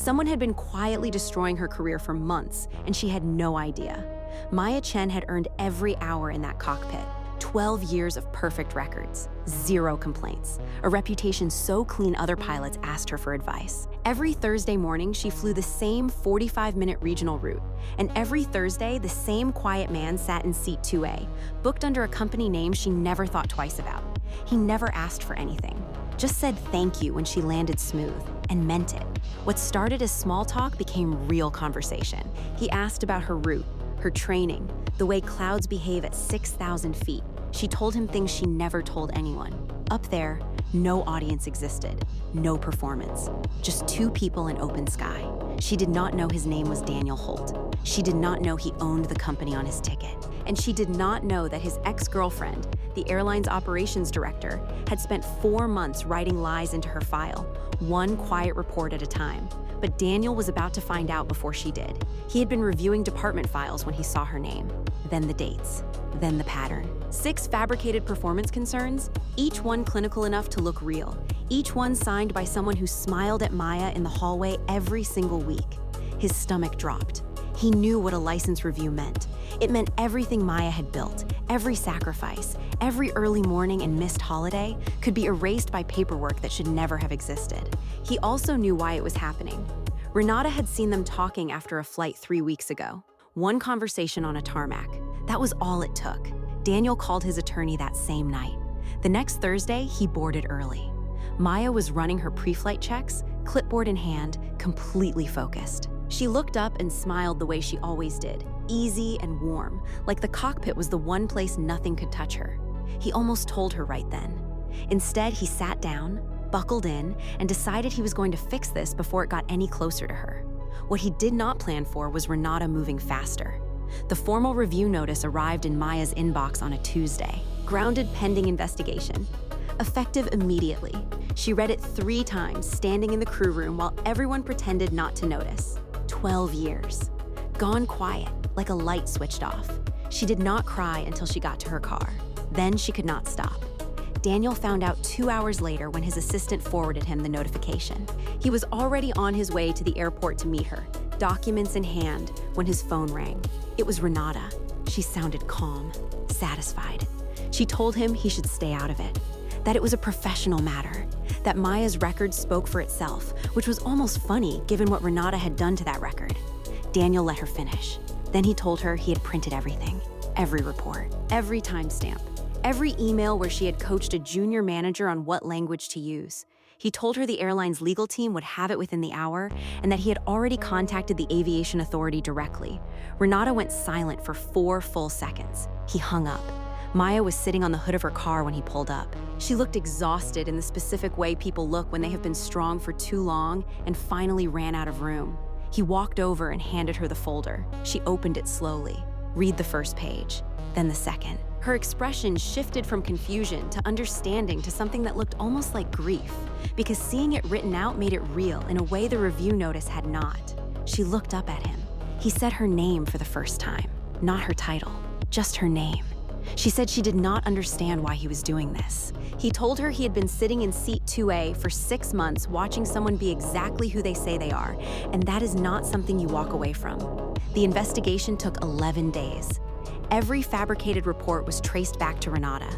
Someone had been quietly destroying her career for months, and she had no idea. Maya Chen had earned every hour in that cockpit. 12 years of perfect records, 0 complaints, a reputation so clean other pilots asked her for advice. Every Thursday morning, she flew the same 45-minute regional route, and every Thursday, the same quiet man sat in seat 2A, booked under a company name she never thought twice about. He never asked for anything, just said thank you when she landed smooth, and meant it. What started as small talk became real conversation. He asked about her route, her training, the way clouds behave at 6,000 feet. She told him things she never told anyone. Up there, no audience existed, no performance, just 2 people in open sky. She did not know his name was Daniel Holt. She did not know he owned the company on his ticket. And she did not know that his ex-girlfriend, the airline's operations director, had spent 4 months writing lies into her file, one quiet report at a time. But Daniel was about to find out before she did. He had been reviewing department files when he saw her name, then the dates, then the pattern. 6 fabricated performance concerns, each one clinical enough to look real, each one signed by someone who smiled at Maya in the hallway every single week. His stomach dropped. He knew what a license review meant. It meant everything Maya had built, every sacrifice, every early morning and missed holiday could be erased by paperwork that should never have existed. He also knew why it was happening. Renata had seen them talking after a flight 3 weeks ago. One conversation on a tarmac. That was all it took. Daniel called his attorney that same night. The next Thursday, he boarded early. Maya was running her pre-flight checks, clipboard in hand, completely focused. She looked up and smiled the way she always did, easy and warm, like the cockpit was the one place nothing could touch her. He almost told her right then. Instead, he sat down, buckled in, and decided he was going to fix this before it got any closer to her. What he did not plan for was Renata moving faster. The formal review notice arrived in Maya's inbox on a Tuesday. Grounded pending investigation. Effective immediately. She read it 3 times, standing in the crew room while everyone pretended not to notice. 12 years. Gone quiet, like a light switched off. She did not cry until she got to her car. Then she could not stop. Daniel found out 2 hours later when his assistant forwarded him the notification. He was already on his way to the airport to meet her, documents in hand, when his phone rang. It was Renata. She sounded calm, satisfied. She told him he should stay out of it, that it was a professional matter, that Maya's record spoke for itself, which was almost funny given what Renata had done to that record. Daniel let her finish. Then he told her he had printed everything, every report, every timestamp, every email where she had coached a junior manager on what language to use. He told her the airline's legal team would have it within the hour and that he had already contacted the aviation authority directly. Renata went silent for 4 full seconds. He hung up. Maya was sitting on the hood of her car when he pulled up. She looked exhausted in the specific way people look when they have been strong for too long and finally ran out of room. He walked over and handed her the folder. She opened it slowly. Read the first page, then the second. Her expression shifted from confusion to understanding to something that looked almost like grief, because seeing it written out made it real in a way the review notice had not. She looked up at him. He said her name for the first time, not her title, just her name. She said she did not understand why he was doing this. He told her he had been sitting in seat 2A for 6 months watching someone be exactly who they say they are, and that is not something you walk away from. The investigation took 11 days. Every fabricated report was traced back to Renata.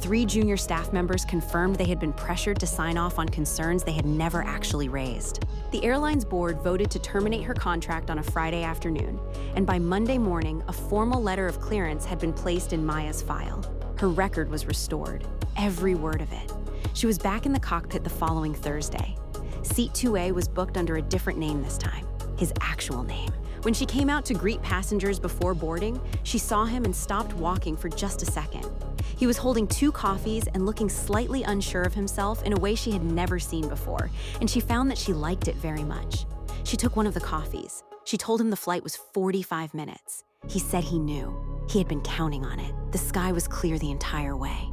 3 junior staff members confirmed they had been pressured to sign off on concerns they had never actually raised. The airline's board voted to terminate her contract on a Friday afternoon, and by Monday morning, a formal letter of clearance had been placed in Maya's file. Her record was restored, every word of it. She was back in the cockpit the following Thursday. Seat 2A was booked under a different name this time, his actual name. When she came out to greet passengers before boarding, she saw him and stopped walking for just a second. He was holding 2 coffees and looking slightly unsure of himself in a way she had never seen before, and she found that she liked it very much. She took one of the coffees. She told him the flight was 45 minutes. He said he knew. He had been counting on it. The sky was clear the entire way.